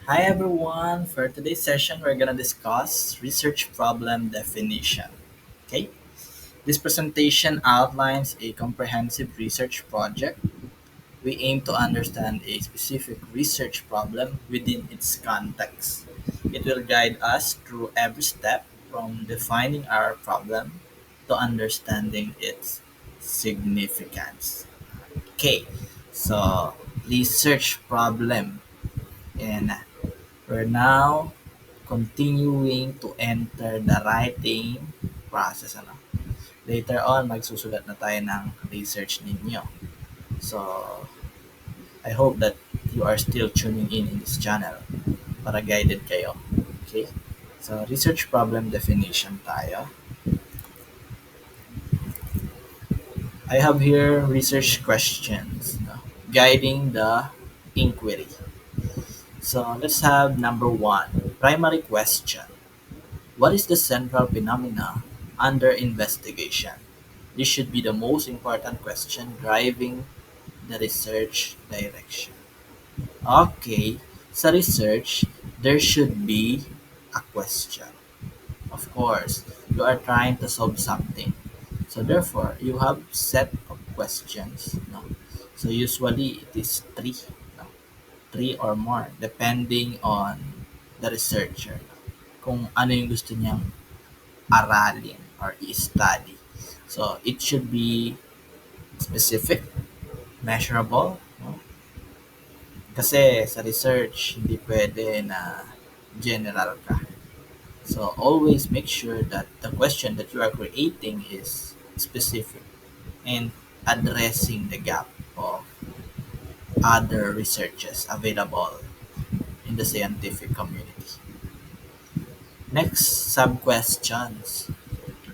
Hi everyone. For today's session, we're gonna discuss research problem definition. Okay. This presentation outlines a comprehensive research project. We aim to understand a specific research problem within its context. It will guide us through every step from defining our problem to understanding its significance. Okay. So, research problem, and we're now continuing to enter the writing process. Later on, magsusulat na tayo ng research ninyo. So, I hope that you are still tuning in this channel para guided kayo. Okay? So, research problem definition tayo. I have here research questions, guiding the inquiry. So, let's have number one, primary question. What is the central phenomena under investigation? This should be the most important question driving the research direction. Okay, sa research, there should be a question. Of course, you are trying to solve something. So therefore, you have set of questions. No? So usually it is three, no? Three or more, depending on the researcher. Kung ano yung gusto niyang aralin or i-study. So it should be specific, measurable, no? Kasi sa research, hindi pwede na general ka. So always make sure that the question that you are creating is specific and addressing the gap of other researches available in the scientific community. Next, sub-questions.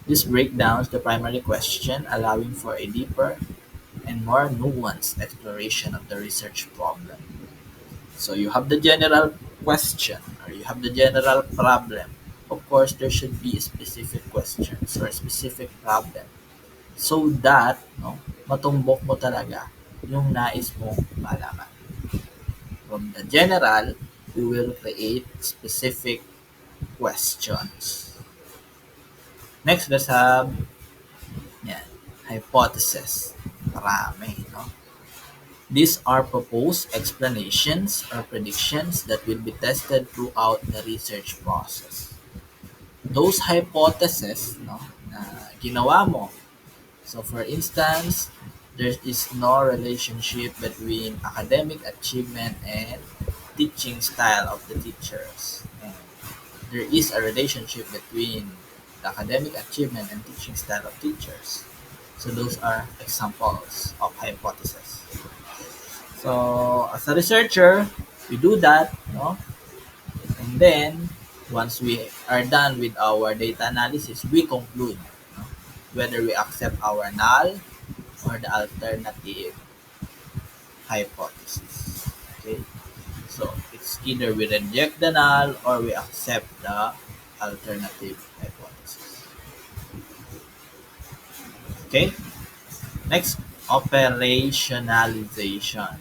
This breakdowns the primary question, allowing for a deeper and more nuanced exploration of the research problem. So you have the general question or you have the general problem. Of course, there should be specific questions or specific problem so that matumbok mo talaga yung nais mong malaman. From the general, we will create specific questions. Next, let's have yan, hypothesis. Marami, no? These are proposed explanations or predictions that will be tested throughout the research process. Those hypotheses, no, na ginawa mo. So for instance, there is no relationship between academic achievement and teaching style of the teachers. And there is a relationship between the academic achievement and teaching style of teachers. So those are examples of hypotheses. So as a researcher, we do that, no? And then once we are done with our data analysis, we conclude, no? Whether we accept our null or the alternative hypothesis. Okay? So it's either we reject the null or we accept the alternative hypothesis. Okay? Next, operationalization.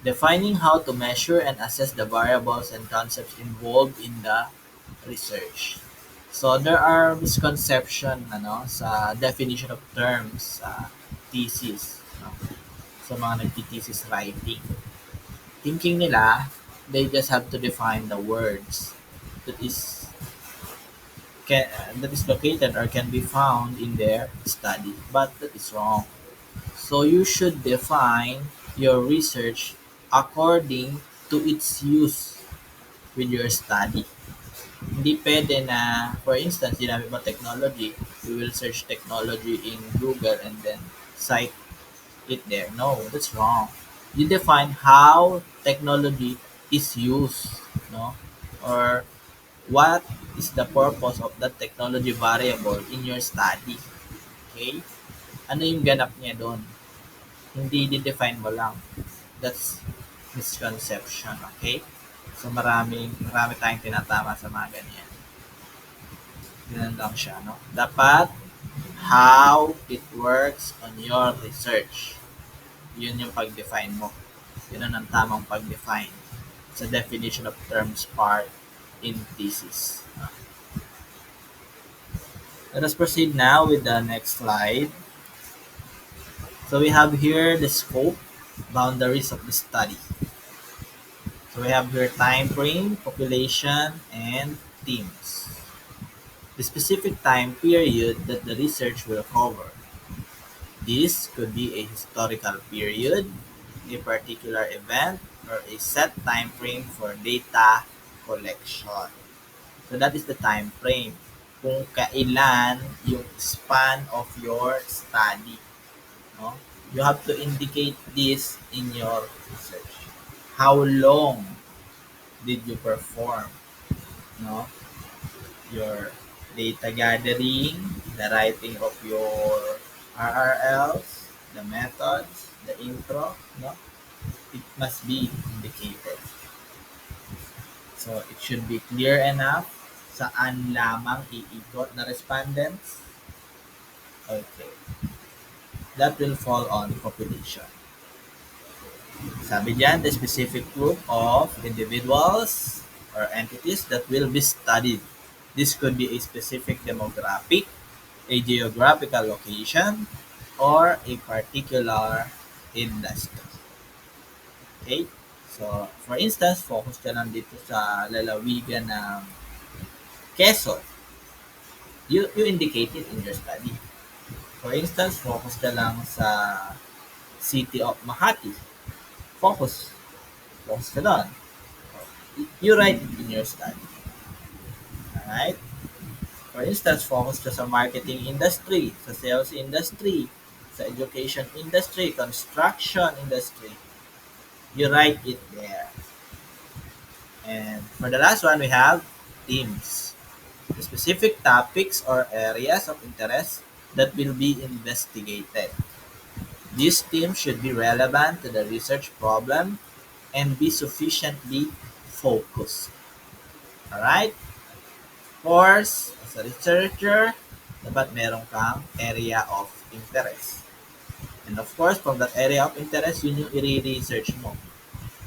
Defining how to measure and assess the variables and concepts involved in the research. So there are misconception sa definition of terms sa thesis, no? Sa mga nagti-thesis writing. Thinking nila, they just have to define the words that is can, that is located or can be found in their study, but that is wrong. So you should define your research according to its use with your study. Hindi pwede na, for instance, ginamit mo technology, you will search technology in Google and then cite it there. No, that's wrong. You define how technology is used, no? Or what is the purpose of that technology variable in your study. Okay? Ano yung ganap niya doon? Hindi di-define mo lang. That's misconception, okay? So marami tayong tinatama sa mga ganyan. Ganun lang siya, no? Dapat how it works on your research. Yun yung pag-define mo. Yun ang tamang pag-define. It's a definition of terms part in thesis. Let us proceed now with the next slide. So we have here the scope, boundaries of the study. So we have here time frame, population, and themes. The specific time period that the research will cover. This could be a historical period, a particular event, or a set time frame for data collection. So that is the time frame. Kung kailan yung span of your study. No? You have to indicate this in your research. How long did you perform? No? Your data gathering, the writing of your RRLs, the methods, the intro, no? It must be indicated. So it should be clear enough saan lamang iikot na respondents. Okay. That will fall on population. Sabi diyan, the specific group of individuals or entities that will be studied. This could be a specific demographic, a geographical location, or a particular industry. Okay? So, for instance, focus ka lang dito sa lalawigan ng Quezon. You indicate it in your study. For instance, focus ka lang sa city of Makati. Focus. Focus ka doon. You write it in your study. Alright? For instance, focus ka sa marketing industry, sa sales industry, sa education industry, construction industry. You write it there. And for the last one, we have themes. The specific topics or areas of interest that will be investigated. These themes should be relevant to the research problem and be sufficiently focused. Alright? Of course, as a researcher, dapat meron kang area of interest. And of course, from that area of interest, yun yung i-research mo.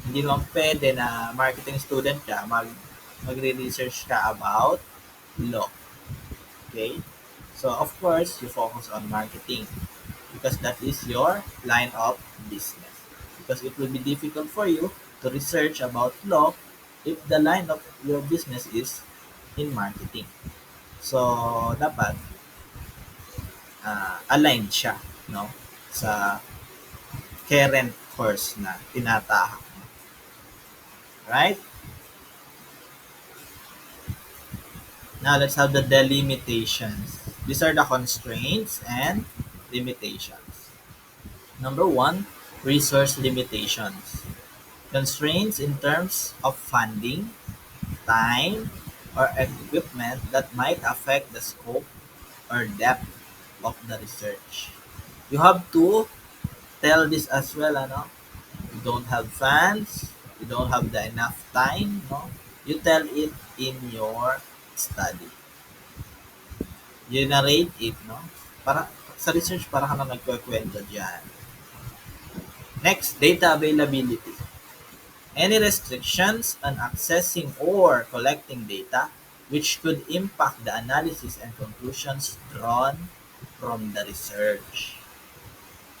Hindi naman pwede na marketing student ka, magre-research ka about law. Okay? So, of course, you focus on marketing because that is your line of business. Because it will be difficult for you to research about law if the line of your business is in marketing. So, dapat aligned siya, no? Sa current course na tinatahak mo. Right? Now, let's have the delimitations. These are the constraints and limitations. Number one, resource limitations. Constraints in terms of funding, time, or equipment that might affect the scope or depth of the research. You have to tell this as well, ano? You don't have funds, you don't have the enough time, no? You tell it in your study. You narrate it, no? Para sa research, para ka na nagkukwento dyan. Next, data availability. Any restrictions on accessing or collecting data which could impact the analysis and conclusions drawn from the research.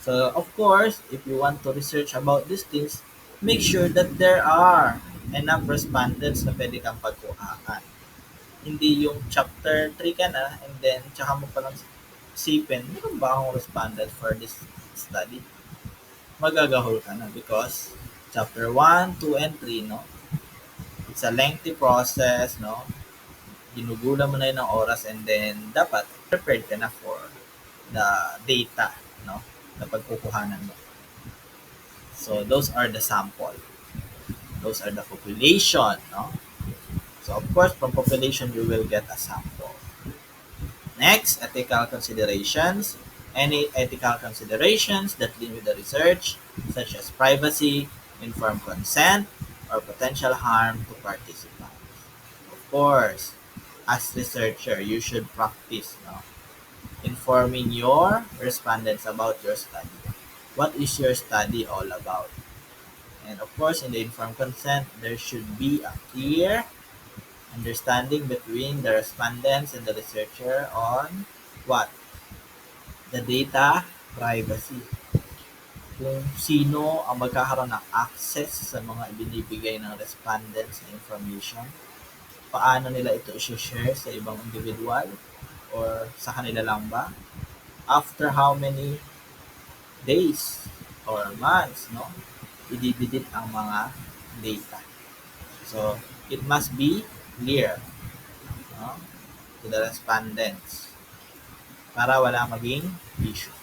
So, of course, if you want to research about these things, make sure that there are enough respondents na pwede kang pagkuhaan. Hindi yung chapter 3 ka na and then tsaka mo palang isipin, meron ba akong respondent for this study? Magagahol ka na because chapter 1, 2, and 3, no? It's a lengthy process, no? Ginugulan mo na yun ng oras and then dapat prepared ka na for the data, no? Na pagkukuhanan mo. So, those are the sample. Those are the population, no? So, of course, from population, you will get a sample. Next, ethical considerations. Any ethical considerations that limit the research, such as privacy, informed consent, or potential harm to participants. Of course, as researcher, you should practice, no? Informing your respondents about your study. What is your study all about? And of course, in the informed consent, there should be a clear understanding between the respondents and the researcher on what? The data privacy. Kung sino ang magkakaroon ng access sa mga ibinibigay ng respondents na information, paano nila ito i-share sa ibang individual or sa kanila lang ba, after how many days or months, no, i-delete ang mga data. So, it must be clear, no, to the respondents para wala maging issue.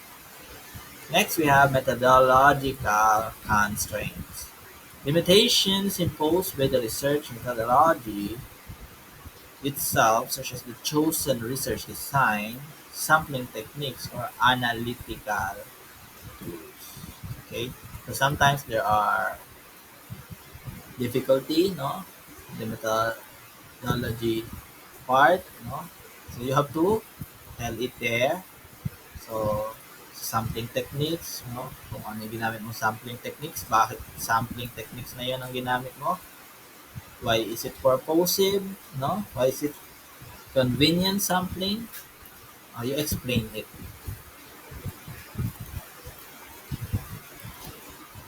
Next, we have methodological constraints. Limitations imposed by the research methodology itself, such as the chosen research design, sampling techniques, or analytical tools. Okay, so sometimes there are difficulty, no, the methodology part, no. So you have to tell it there. So sampling techniques, no, kung ano yung ginamit mo sampling techniques, bakit sampling techniques na yun ang ginamit mo, why is it purposive, no, why is it convenient sampling, you explain it.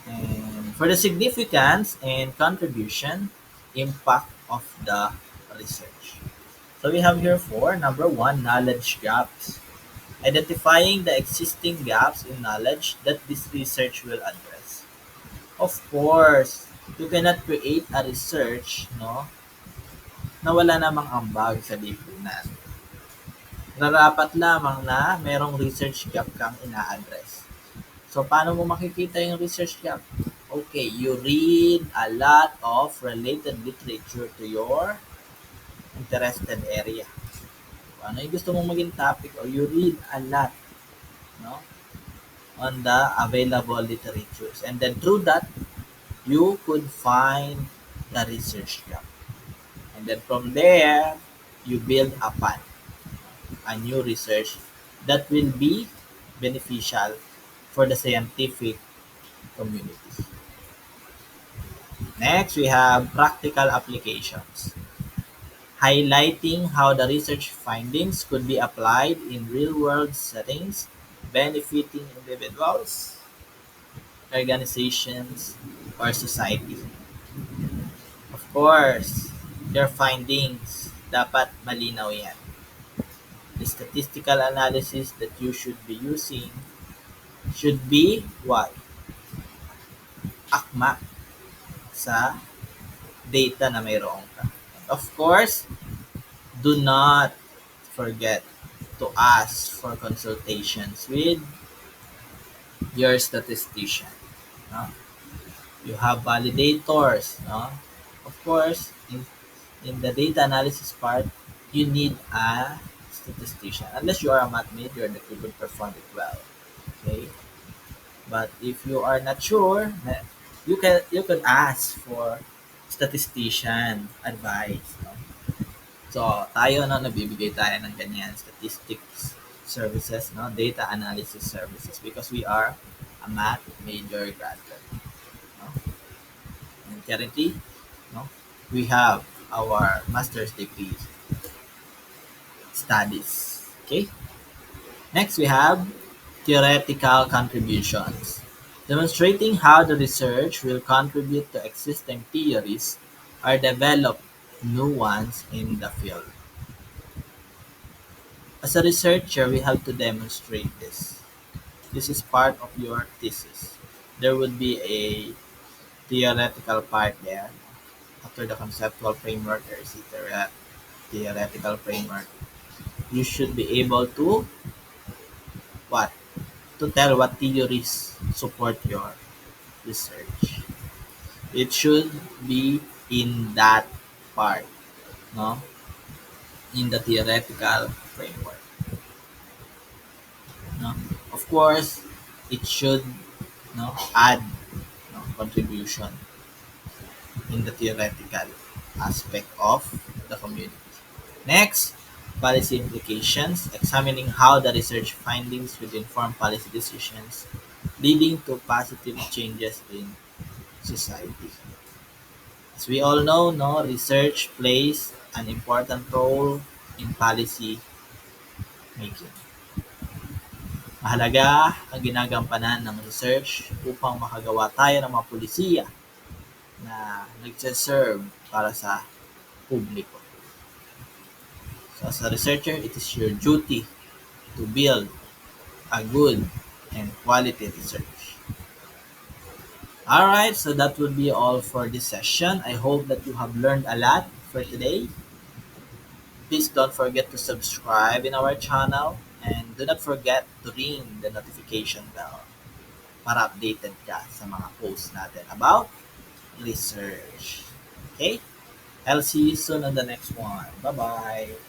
And for the significance and contribution impact of the research. So we have here four. Number one, knowledge gaps. Identifying the existing gaps in knowledge that this research will address. Of course, you cannot create a research, no, na wala namang ambag sa lipunan. Narapat lamang na merong research gap kang ina-address. So, paano mo makikita yung research gap? Okay, you read a lot of related literature to your interested area. Kung ano yung gusto mong maging topic, or you read a lot, no, on the available literatures. And then through that, you could find the research gap. And then from there, you build upon a new research that will be beneficial for the scientific community. Next, we have practical applications, highlighting how the research findings could be applied in real-world settings, benefiting individuals, organizations, or society. Of course, your findings dapat malinaw yan. The statistical analysis that you should be using should be what? Akma sa data na mayroon ka. Of course, do not forget to ask for consultations with your statistician. No? You have validators. No? Of course, in the data analysis part, you need a statistician. Unless you are a math major that you could perform it well. Okay? But if you are not sure, you can ask for statistician advice. No? So, tayo no, nabibigay tayo ng ganyan statistics services, no, data analysis services because we are a math major graduate. No? And currently, no, we have our master's degree studies. Okay. Next, we have theoretical contributions, demonstrating how the research will contribute to existing theories or develop new ones in the field. As a researcher, we have to demonstrate this. This is part of your thesis. There would be a theoretical part there. After the conceptual framework, there is a theoretical framework. You should be able to what? To tell what theories support your research. It should be in that part, no? In the theoretical framework. No? Of course, it should, no, add, no, contribution in the theoretical aspect of the community. Next, policy implications, examining how the research findings will inform policy decisions, leading to positive changes in society. As we all know, no, research plays an important role in policy making. Mahalaga ang ginagampanan ng research upang makagawa tayo ng mga pulisiya na nagsiserve para sa publiko. So as a researcher, it is your duty to build a good and quality research. Alright, so that would be all for this session. I hope that you have learned a lot for today. Please don't forget to subscribe in our channel and do not forget to ring the notification bell para updated ka sa mga posts natin about research. Okay? I'll see you soon on the next one. Bye-bye.